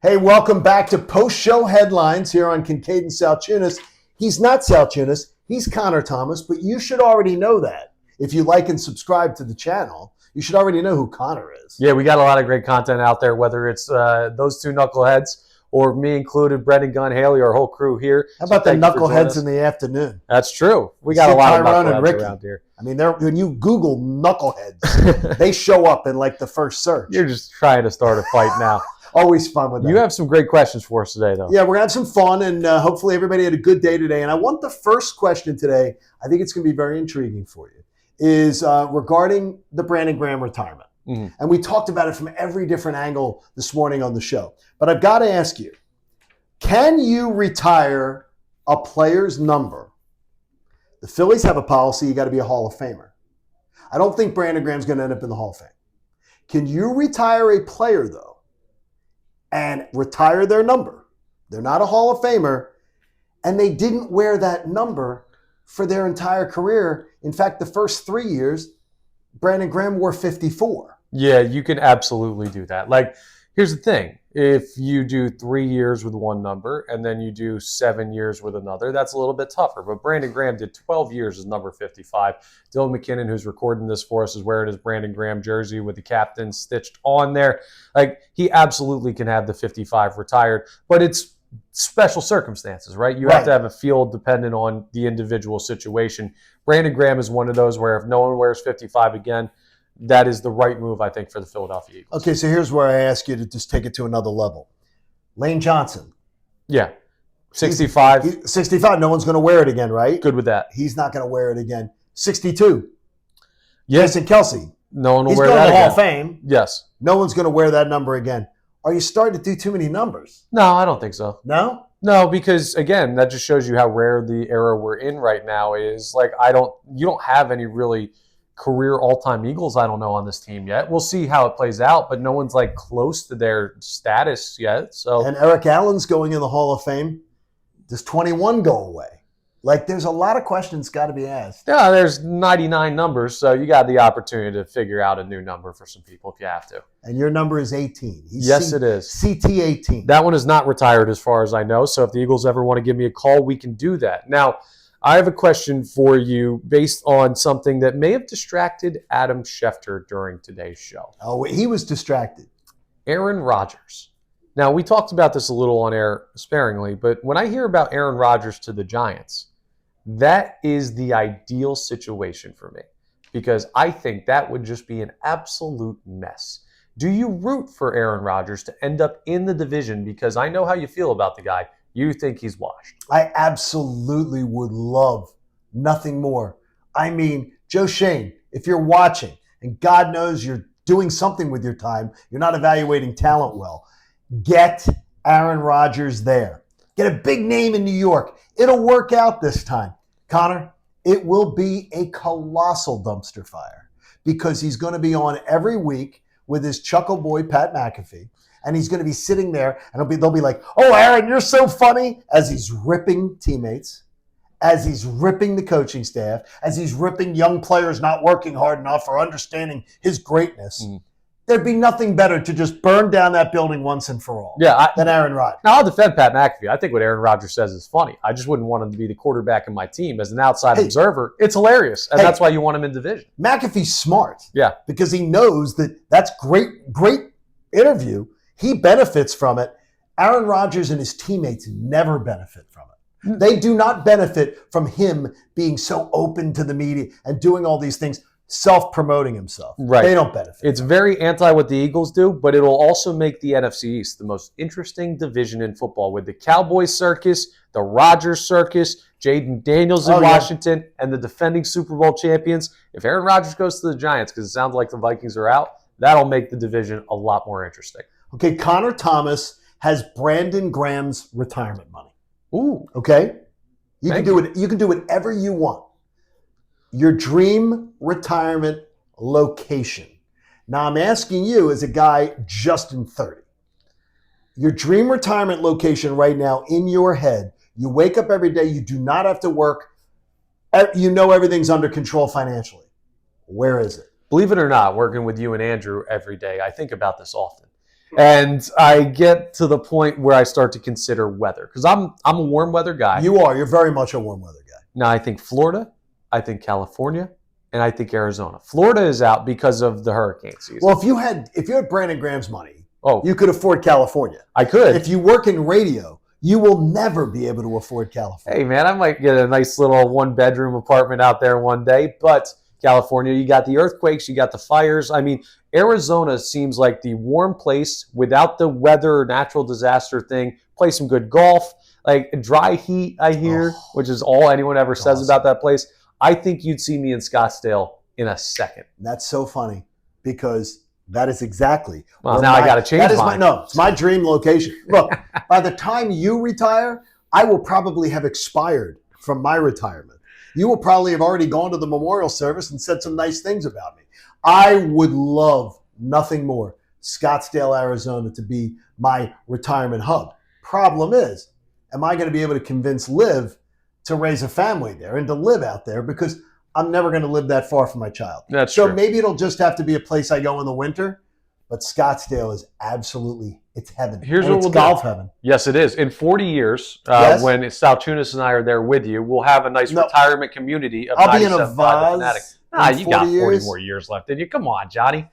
Hey, welcome back to post-show headlines here on Kincaid and Salchunas. He's not Salchunas, he's Connor Thomas, but you should already know that. If you like and subscribe to the channel, you should already know who Connor is. Yeah, we got a lot of great content out there, whether it's those two knuckleheads or me included, Brendan Gunn, Haley, our whole crew here. How about the knuckleheads in the afternoon? That's true. We got a lot of knuckleheads around here. I mean, when you Google knuckleheads, they show up in like the first search. You're just trying to start a fight now. Always fun with that. You have some great questions for us today, though. Yeah, we're going to have some fun, and hopefully everybody had a good day today. And I want the first question today, I think it's going to be very intriguing for you, is regarding the Brandon Graham retirement. Mm-hmm. And we talked about it from every different angle this morning on the show. But I've got to ask you, can you retire a player's number? The Phillies have a policy, you got to be a Hall of Famer. I don't think Brandon Graham's going to end up in the Hall of Fame. Can you retire a player, though, and retire their number? They're not a Hall of Famer, and they didn't wear that number for their entire career. In fact, the first 3 years, Brandon Graham wore 54. Yeah, you can absolutely do that. Like, here's the thing. If you do 3 years with one number and then you do 7 years with another, that's a little bit tougher. But Brandon Graham did 12 years as number 55. Dylan McKinnon, who's recording this for us, is wearing his Brandon Graham jersey with the captain stitched on there. Like, he absolutely can have the 55 retired, but it's special circumstances, right? You have to have a field dependent on the individual situation. Brandon Graham is one of those where if no one wears 55 again, that is the right move, I think, for the Philadelphia Eagles. Okay, so here's where I ask you to just take it to another level. Lane Johnson. Yeah. 65. 65. No one's going to wear it again, right? Good with that. He's not going to wear it again. 62. Yes. Jason Kelsey. No one will wear that again. He's going to the Hall of Fame. Yes. No one's going to wear that number again. Are you starting to do too many numbers? No, I don't think so. No? No, because, again, that just shows you how rare the era we're in right now is. Like, you don't have any really career all-time Eagles, I don't know, on this team yet. We'll see how it plays out, but no one's like close to their status yet. So, and Eric Allen's going in the Hall of Fame. Does 21 go away? Like, there's a lot of questions got to be asked. Yeah, there's 99 numbers, so you got the opportunity to figure out a new number for some people if you have to. And your number is 18. Yes, it is. CT18. That one is not retired as far as I know, so if the Eagles ever want to give me a call, we can do that. Now, I have a question for you based on something that may have distracted Adam Schefter during today's show. Oh, he was distracted. Aaron Rodgers. Now, we talked about this a little on air sparingly, but when I hear about Aaron Rodgers to the Giants, that is the ideal situation for me because I think that would just be an absolute mess. Do you root for Aaron Rodgers to end up in the division? Because I know how you feel about the guy. You think he's washed. I absolutely would love nothing more. I mean, Joe Shane, if you're watching, and God knows you're doing something with your time, you're not evaluating talent well, get Aaron Rodgers there. Get a big name in New York. It'll work out this time. Connor, it will be a colossal dumpster fire because he's going to be on every week with his chuckle boy, Pat McAfee. And he's going to be sitting there, and they'll be like, "Oh, Aaron, you're so funny," as he's ripping teammates, as he's ripping the coaching staff, as he's ripping young players not working hard enough or understanding his greatness. Mm-hmm. There'd be nothing better to just burn down that building once and for all than Aaron Rodgers. Now, I'll defend Pat McAfee. I think what Aaron Rodgers says is funny. I just wouldn't want him to be the quarterback of my team. As an outside observer, it's hilarious, and that's why you want him in division. McAfee's smart. Yeah. Because he knows that's great interview. He benefits from it. Aaron Rodgers and his teammates never benefit from it. They do not benefit from him being so open to the media and doing all these things, self-promoting himself. Right. They don't benefit. It's very anti what the Eagles do, but it'll also make the NFC East the most interesting division in football with the Cowboys circus, the Rodgers circus, Jaden Daniels in Washington, and the defending Super Bowl champions. If Aaron Rodgers goes to the Giants, because it sounds like the Vikings are out, that'll make the division a lot more interesting. Okay, Connor Thomas has Brandon Graham's retirement money. Ooh. Okay? You can do whatever you want. Your dream retirement location. Now I'm asking you as a guy just in 30. Your dream retirement location right now in your head, you wake up every day, you do not have to work, you know everything's under control financially. Where is it? Believe it or not, working with you and Andrew every day, I think about this often. And I get to the point where I start to consider weather because I'm a warm weather guy. You are. You're very much a warm weather guy. Now I think Florida, I think California, and I think Arizona. Florida is out because of the hurricane season. Well, if you had Brandon Graham's money, oh, you could afford California. I could. If you work in radio, you will never be able to afford California. Hey man, I might get a nice little 1-bedroom apartment out there one day, but California, you got the earthquakes, you got the fires. I mean, Arizona seems like the warm place without the weather or natural disaster thing. Play some good golf, like dry heat, I hear, which is all anyone ever says awesome. about that place. I think you'd see me in Scottsdale in a second. That's so funny because that is exactly. Well, now I got to change mine. It's my dream location. Look, by the time you retire, I will probably have expired from my retirement. You will probably have already gone to the memorial service and said some nice things about me. I would love nothing more Scottsdale, Arizona to be my retirement hub. Problem is, am I going to be able to convince Liv to raise a family there and to live out there? Because I'm never going to live that far from my child. That's so true. Maybe it'll just have to be a place I go in the winter. But Scottsdale is absolutely, it's heaven. Here's and what it's we'll golf do. heaven. Yes, it is. In 40 years, Yes. when Sal Tunis and I are there with you, we'll have a nice retirement community of I'll be in a 97.5 vase. You got 40 years. more years left in you. Come on, Johnny.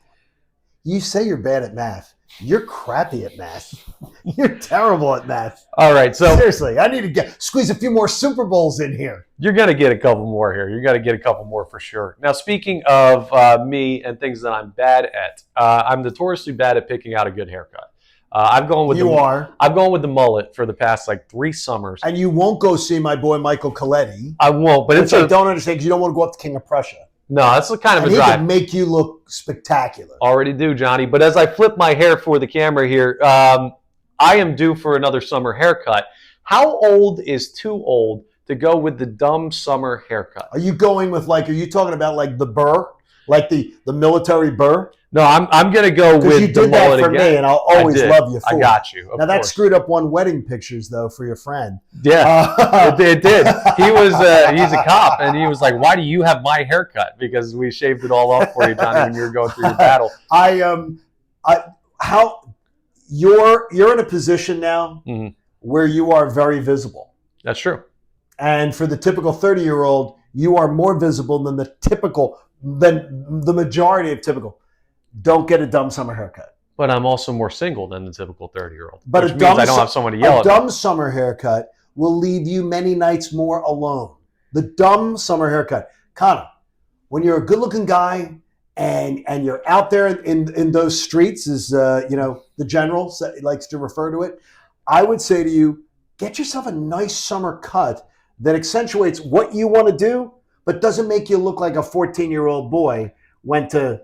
You say you're bad at math. You're crappy at math. You're terrible at math. All right, so seriously, I need to squeeze a few more Super Bowls in here. You're going to get a couple more here. You're going to get a couple more for sure. Now, speaking of me and things that I'm bad at, I'm notoriously bad at picking out a good haircut. I've gone with the mullet for the past like 3 summers. And you won't go see my boy Michael Coletti. I won't, but I don't understand because you don't want to go up to King of Prussia. No, that's kind of a drive. He can make you look spectacular. Already do, Johnny. But as I flip my hair for the camera here, I am due for another summer haircut. How old is too old to go with the dumb summer haircut? Are you going with are you talking about like the burr? Like the military burr? No, I'm going to go with the mullet again. Because you did that for me, and I'll always love you for it. I got you. Now, that screwed up one wedding pictures, though, for your friend. Yeah, it did. He's a cop, and he was like, why do you have my haircut? Because we shaved it all off for you, Johnny, when you were going through your battle. You're in a position now where you are very visible. That's true. And for the typical 30-year-old, you are more visible than the majority of typical. Don't get a dumb summer haircut. But I'm also more single than the typical 30-year-old. But which means I don't have someone to yell at. A dumb summer haircut will leave you many nights more alone. The dumb summer haircut. Connor, when you're a good-looking guy and you're out there in those streets, as the general likes to refer to it, I would say to you, get yourself a nice summer cut that accentuates what you want to do, but doesn't make you look like a 14-year-old boy went to,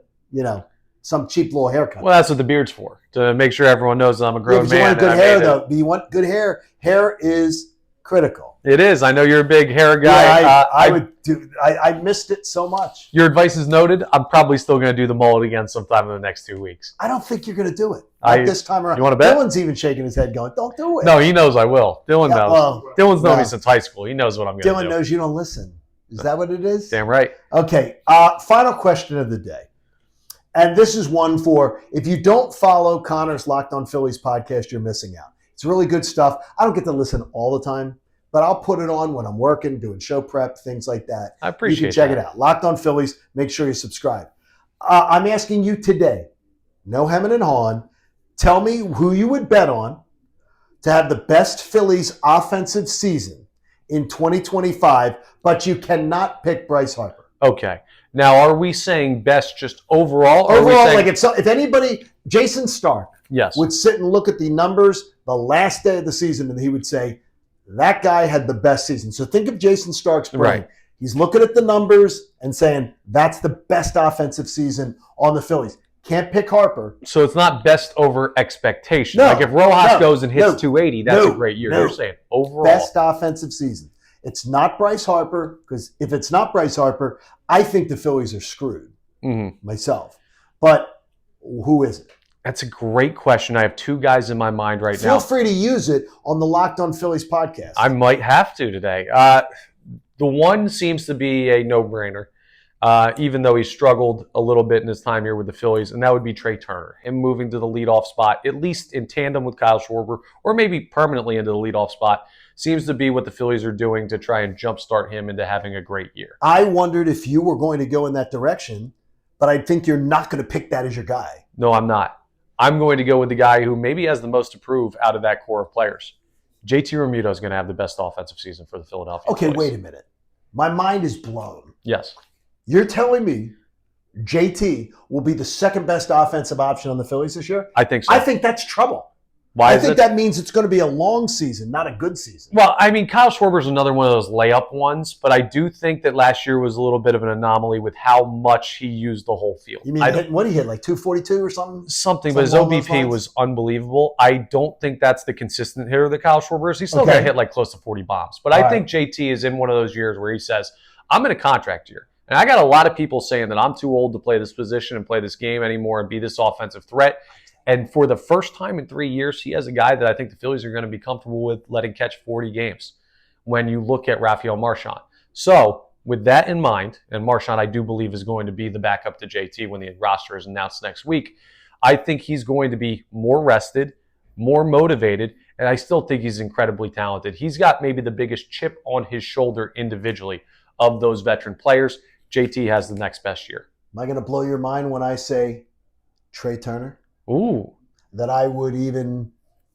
some cheap little haircut. Well, that's what the beard's for, to make sure everyone knows that I'm a grown man. You want good hair, though. You want good hair. Hair is critical. It is. I know you're a big hair guy. Yeah, I missed it so much. Your advice is noted. I'm probably still going to do the mullet again sometime in the next 2 weeks. I don't think you're going to do it. Not this time around. You want to bet? Dylan's even shaking his head going, don't do it. No, he knows I will. Dylan knows. Well, Dylan's known me since high school. He knows what I'm going to do. Dylan knows you don't listen. Is that what it is? Damn right. Okay. Final question of the day. And this is one for, if you don't follow Connor's Locked on Phillies podcast, you're missing out. It's really good stuff. I don't get to listen all the time, but I'll put it on when I'm working, doing show prep, things like that. I appreciate it. You can check it out. Locked on Phillies. Make sure you subscribe. I'm asking you today, no hemming and hawing, tell me who you would bet on to have the best Phillies offensive season in 2025, but you cannot pick Bryce Harper. Okay. Now, are we saying best just overall? Overall, if anybody, Jason Stark would sit and look at the numbers the last day of the season, and he would say, that guy had the best season. So think of Jason Stark's brain. Right. He's looking at the numbers and saying, that's the best offensive season on the Phillies. Can't pick Harper. So it's not best over expectation. Like if Rojas goes and hits 280, that's a great year. You're saying overall. Best offensive season. It's not Bryce Harper, because if it's not Bryce Harper, I think the Phillies are screwed myself. But who is it? That's a great question. I have 2 guys in my mind right now. Feel free to use it on the Locked on Phillies podcast. I might have to today. The one seems to be a no-brainer. even though he struggled a little bit in his time here with the Phillies, and that would be Trey Turner. Him moving to the leadoff spot, at least in tandem with Kyle Schwarber, or maybe permanently into the leadoff spot, seems to be what the Phillies are doing to try and jumpstart him into having a great year. I wondered if you were going to go in that direction, but I think you're not going to pick that as your guy. No, I'm not. I'm going to go with the guy who maybe has the most to prove out of that core of players. JT Realmuto is going to have the best offensive season for the Philadelphia Okay, Phillies. wait a minute. My mind is blown. Yes. You're telling me JT will be the second best offensive option on the Phillies this year? I think so. I think that's trouble. Why I is think it? that means it's going to be a long season, not a good season. Well, I mean, Kyle Schwarber is another one of those layup ones, but I do think that last year was a little bit of an anomaly with how much he used the whole field. You mean what he hit, like 242 or something? Something, but his along those OBP lines? was unbelievable. I don't think that's the consistent hitter that Kyle Schwarber is. He's still Okay. going to hit like close to 40 bombs. But All I think JT is in one of those years where he says, I'm in a contract year. And I got a lot of people saying that I'm too old to play this position and play this game anymore and be this offensive threat. And for the first time in 3 years, he has a guy that I think the Phillies are going to be comfortable with letting catch 40 games when you look at Rafael Marchand. So with that in mind, and Marchand I do believe is going to be the backup to JT when the roster is announced next week, I think he's going to be more rested, more motivated, and I still think he's incredibly talented. He's got maybe the biggest chip on his shoulder individually of those veteran players. JT has the next best year. Am I going to blow your mind when I say Trey Turner? Ooh. That I would even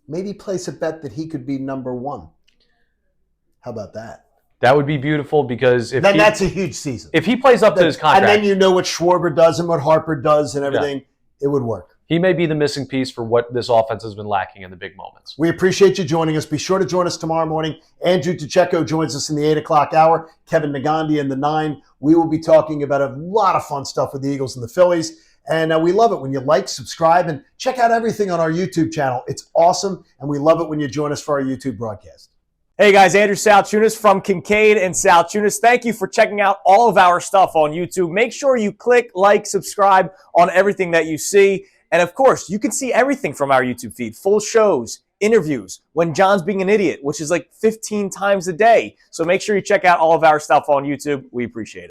maybe place a bet that he could be number one. How about that? That would be beautiful because that's a huge season. If he plays up to his contract. And then you know what Schwarber does and what Harper does and everything, it would work. He may be the missing piece for what this offense has been lacking in the big moments. We appreciate you joining us. Be sure to join us tomorrow morning. Andrew Pacheco joins us in the 8 o'clock hour. Kevin Nagandi in the 9. We will be talking about a lot of fun stuff with the Eagles and the Phillies. And we love it when you like, subscribe, and check out everything on our YouTube channel. It's awesome, and we love it when you join us for our YouTube broadcast. Hey guys, Andrew Salchunas from Kincaid and Salchunas. Thank you for checking out all of our stuff on YouTube. Make sure you click, like, subscribe on everything that you see. And of course, you can see everything from our YouTube feed. Full shows, interviews, When John's Being an Idiot, which is like 15 times a day. So make sure you check out all of our stuff on YouTube. We appreciate it.